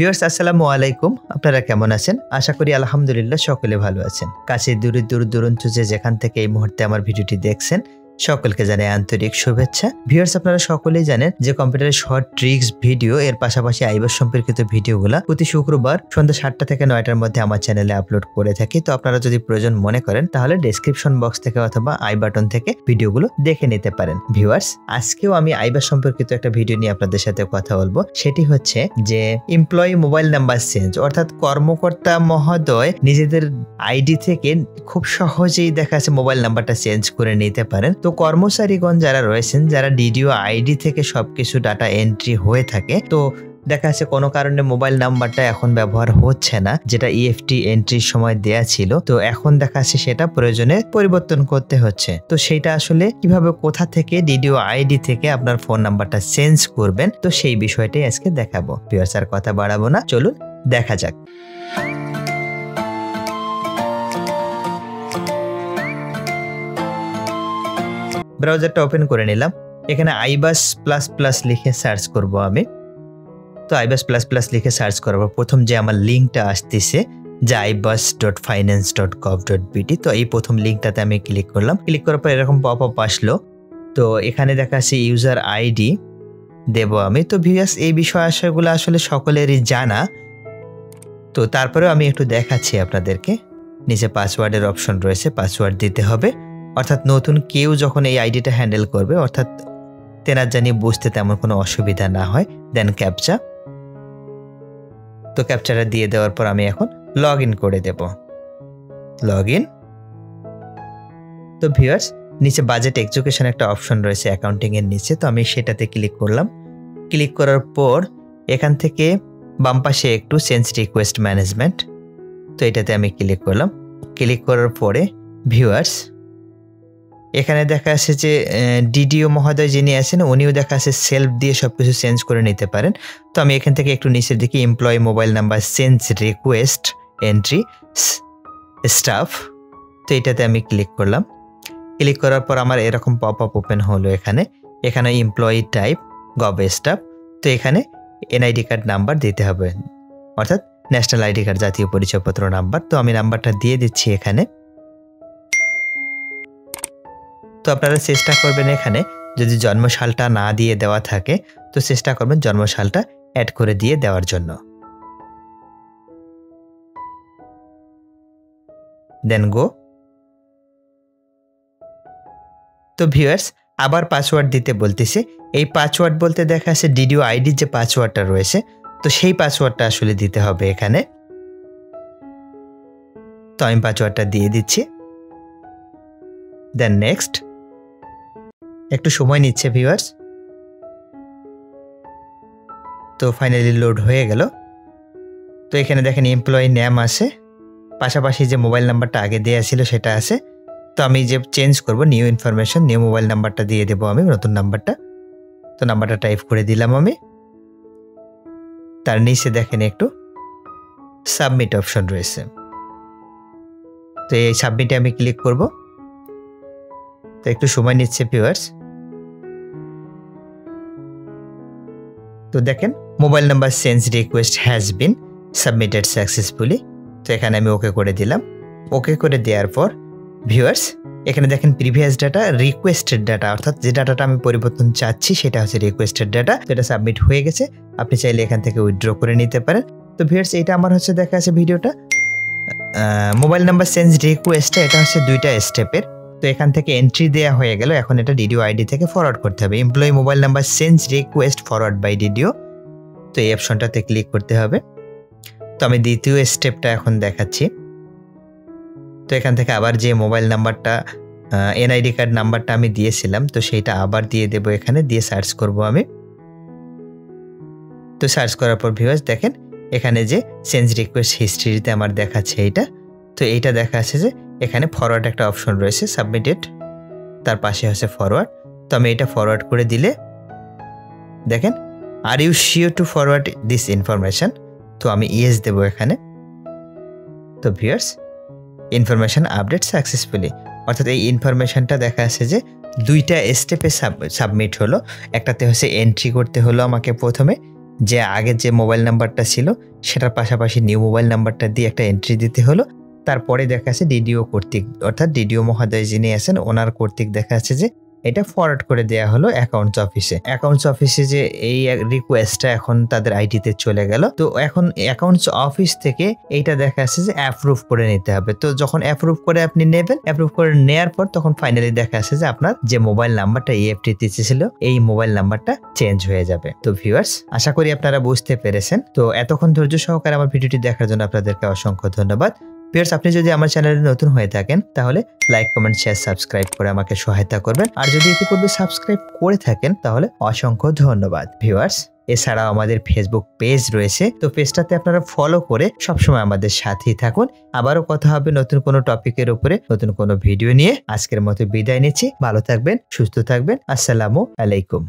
Viewers আসসালামু আলাইকুম, আপনারা কেমন আছেন? আশা করি আলহামদুলিল্লাহ সকলে ভালো আছেন। কাছে দূরে দূরান্ত যে যেখান থেকে এই মুহূর্তে আমার ভিডিওটি দেখছেন সকলকে জানাই আন্তরিক শুভেচ্ছা। ভিউয়ার্স আপনারা সকলেই জানেন যে কম্পিউটারের শর্ট ট্রিক্স ভিডিও এর পাশাপাশি আইবাস সম্পর্কিত ভিডিওগুলো প্রতি শুক্রবার সন্ধ্যা 7টা থেকে 9টার মধ্যে আমার চ্যানেলে আপলোড করে থাকি। তো আপনারা যদি প্রয়োজন মনে করেন তাহলে ডেসক্রিপশন বক্স থেকে অথবা আই বাটন থেকে ভিডিওগুলো দেখে নিতে পারেন। ভিউয়ার্স আজকেও আমি আইবাস সম্পর্কিত একটা ভিডিও নিয়ে আপনাদের সাথে কথা বলবো। সেটি হচ্ছে যে এমপ্লয়ি মোবাইল নাম্বার চেঞ্জ, অর্থাৎ কর্মকর্তা মহোদয় নিজেদের আইডি থেকে খুব সহজেই দেখা যাচ্ছে মোবাইল নাম্বারটা চেঞ্জ করে নিতে পারেন। তো কর্মচারীগণ যারা রয়েছেন, যারা ডিডিও আইডি থেকে সবকিছু ডাটা এন্ট্রি হয়ে থাকে, তো দেখা যাচ্ছে কোনো কারণে মোবাইল নাম্বারটা এখন ব্যবহার হচ্ছে না, যেটা ইএফটি এন্ট্রির সময় দেয়া ছিল। তো এখন দেখা যাচ্ছে সেটা প্রয়োজনে পরিবর্তন করতে হচ্ছে। তো সেটা আসলে কিভাবে, কোথা থেকে ডিডিও আইডি থেকে আপনার ফোন নাম্বারটা চেঞ্জ করবেন, তো সেই বিষয়টাই আজকে দেখাবো। ভিউয়ার্স আর কথা বাড়াবো না, চলুন দেখা যাক। ব্রাউজারটা ওপেন করে নিলাম। এখানে iBAS ++ লিখে সার্চ করব আমি। তো iBAS ++ লিখে সার্চ করার পর প্রথম যে আমার লিঙ্কটা আসতেছে যে ibas.finance.gov.bt, তো এই প্রথম লিঙ্কটাতে আমি ক্লিক করলাম। ক্লিক করার পর এরকম পপ আপ আসলো। তো এখানে দেখা যাচ্ছে ইউজার আইডি দেব আমি। তো ভিউয়ার্স এই বিষয়গুলো আসলে সকলেরই জানা, তো তারপরেও আমি একটু দেখাচ্ছি আপনাদেরকে। নিচে পাসওয়ার্ডের অপশন রয়েছে, পাসওয়ার্ড দিতে হবে। অর্থাৎ নতুন কেউ যখন এই আইডিটা হ্যান্ডেল করবে, অর্থাৎ তেনার জানি বুঝতে তেমন কোনো অসুবিধা না হয়। দেন ক্যাপচা, তো ক্যাপচাটা দিয়ে দেওয়ার পর আমি এখন লগ ইন করে দেব। Log in. তো ভিউয়ার্স নিচে বাজেট এডুকেশন একটা অপশন রয়েছে অ্যাকাউন্টিং এর নিচে, তো আমি সেটাতে ক্লিক করলাম। ক্লিক করার পর এখান থেকে বাম পাশে একটু চেঞ্জ রিকোয়েস্ট ম্যানেজমেন্ট, তো এটাতে আমি ক্লিক করলাম। ক্লিক করার পরে ভিউয়ার্স এখানে দেখা যাচ্ছে যে ডিডিও মহোদয় যিনি আছেন উনিও দেখা যাচ্ছে সেলফ দিয়ে সবকিছু চেঞ্জ করে নিতে পারেন। তো আমি এখান থেকে একটু নিচের দিকে employee mobile number change request entry staff, তো এটাতে আমি ক্লিক করলাম। ক্লিক করার পর আমার এরকম পপ আপ ওপেন হলো। এখানে এমপ্লয়ি টাইপ গভ স্টাফ, তো এখানে এনআইডি কার্ড নাম্বার দিতে হবে, অর্থাৎ ন্যাশনাল আইডি কার্ড, জাতীয় পরিচয়পত্র নাম্বার। তো আমি নাম্বারটা দিয়ে দিচ্ছি এখানে। তো আপনারা চেষ্টা করবেন এখানে যদি জন্মসালটা না দিয়ে দেওয়া থাকে তো চেষ্টা করবেন জন্মসালটা অ্যাড করে দিয়ে দেওয়ার জন্য। দেন গো। তো ভিউয়ার্স আবার পাসওয়ার্ড দিতে বলতেছে। এই পাসওয়ার্ড বলতে দেখা যাচ্ছে ডিডিও আইডির যে পাসওয়ার্ডটা রয়েছে, তো সেই পাসওয়ার্ডটা আসলে দিতে হবে এখানে। তো আমি পাসওয়ার্ডটা দিয়ে দিচ্ছি। Then next. একটু সময় নিচ্ছে ভিউয়ার্স। তো ফাইনালি লোড হয়ে গেল। তো এখানে দেখেন এমপ্লয়ি নেম আছে, পাশাপাশি যে মোবাইল নাম্বারটা আগে দেওয়া ছিল সেটা আছে। তো আমি যে চেঞ্জ করব নিউ ইনফরমেশন, নিউ মোবাইল নাম্বারটা দিয়ে দেবো আমি, নতুন নাম্বারটা। তো নাম্বারটা টাইপ করে দিলাম আমি। তার নিচে দেখেন একটু সাবমিট অপশন রয়েছে, তো এই সাবমিটে আমি ক্লিক করব। তো একটু সময় নিচ্ছে ভিউয়ার্স। তো দেখেন mobile number change request has been submitted successfully. তো এখানে আমি ওকে করে দিলাম। ওকে করে দেওয়ার পর ভিউয়ার্স এখানে দেখেন প্রিভিয়াস ডাটা, রিকোয়েস্টেড ডাটা, অর্থাৎ যে ডাটাটা আমি পরিবর্তন চাচ্ছি সেটা হচ্ছে রিকোয়েস্টেড ডাটা। যেটা সাবমিট হয়ে গেছে, আপনি চাইলে এখান থেকে উইথড্র করে নিতে পারেন। তো ভিউয়ার্স এটা আমার হচ্ছে দেখা আছে ভিডিওটা মোবাইল নাম্বার চেঞ্জ রিকোয়েস্টটা, এটা হচ্ছে 2টা স্টেপের। তো এখান থেকে এন্ট্রি দেওয়া হয়ে গেল। এখন এটা ডিডিও আইডি থেকে ফরওয়ার্ড করতে হবে। Employee mobile number change request forward by DDO, তো এই অপশনটাতে ক্লিক করতে হবে। তো আমি দ্বিতীয় স্টেপটা এখন দেখাচ্ছি। তো এখান থেকে আবার যে মোবাইল নাম্বারটা এনআইডি কার্ড নাম্বারটা আমি দিয়েছিলাম, তো সেইটা আবার দিয়ে দেব, এখানে দিয়ে সার্চ করব আমি। তো সার্চ করার পর ভিউয়ার্স দেখেন এখানে যে চেঞ্জ রিকোয়েস্ট হিস্ট্রিতে আমার দেখাচ্ছে এইটা। তো এইটা দেখাচ্ছে যে এখানে ফরওয়ার্ড একটা অপশন রয়েছে, সাবমিটেড, তার পাশে হচ্ছে ফরওয়ার্ড। তো আমি এটা ফরওয়ার্ড করে দিলে দেখেন are you sure to forward this information, তো আমি ইয়েস দেব এখানে। তো ভিউয়ার্স ইনফরমেশন আপডেট সাকসেসফুলি, অর্থাৎ এই ইনফরমেশনটা দেখা যাচ্ছে যে 2টা স্টেপে সাবমিট হলো। একটাতে হচ্ছে এন্ট্রি করতে হলো আমাকে প্রথমে, যে আগের যে মোবাইল নাম্বারটা ছিল সেটার পাশাপাশি নিউ মোবাইল নাম্বারটা দিয়ে একটা এন্ট্রি দিতে হলো। তারপরে দেখা যাচ্ছে ডিডিও কর্তৃক অর্থাৎ ডিডিও মহোদয় যিনি আছেন ওনার কর্তৃক দেখা যাচ্ছে যে এটা ফরওয়ার্ড করে দেয়া হলো অ্যাকাউন্টস অফিসে। অ্যাকাউন্টস অফিসে যে এই রিকোয়েস্টটা এখন তাদের আইডিতে চলে গেল। তো এখন অ্যাকাউন্টস অফিস থেকে এইটা দেখা যাচ্ছে যে অ্যাপ্রুভ করে নিতে হবে। তো যখন অ্যাপ্রুভ করে আপনি নেবেন, অ্যাপ্রুভ করে নেয়ার পর তখন ফাইনালি দেখা যাচ্ছে যে আপনার যে মোবাইল নাম্বারটা ইএফটি তে ছিল এই মোবাইল নাম্বারটা চেঞ্জ হয়ে যাবে। তো ভিউয়ার্স, আশা করি আপনারা বুঝতে পেরেছেন। তো এতক্ষণ ধৈর্য সহকারে আমার ভিডিওটি দেখার জন্য আপনাদেরকে অসংখ্য ধন্যবাদ। ভিউয়ার্স, আপনি যদি আমার চ্যানেলে নতুন হয়ে থাকেন তাহলে লাইক, কমেন্ট, শেয়ার, সাবস্ক্রাইব করে আমাকে সহায়তা করবেন। আর যদি ইতিপূর্বে সাবস্ক্রাইব করে থাকেন তাহলে অসংখ্য ধন্যবাদ। ভিউয়ার্স, এছাড়াও আমাদের ফেসবুক পেজ রয়েছে, তো পেজটাতে আপনারা ফলো করে সবসময় আমাদের সাথেই থাকুন। আবারও কথা হবে নতুন কোনো টপিকের উপরে, নতুন কোনো ভিডিও নিয়ে। আজকের মতো বিদায় নিচ্ছি। ভালো থাকবেন, সুস্থ থাকবেন। আসসালামু আলাইকুম।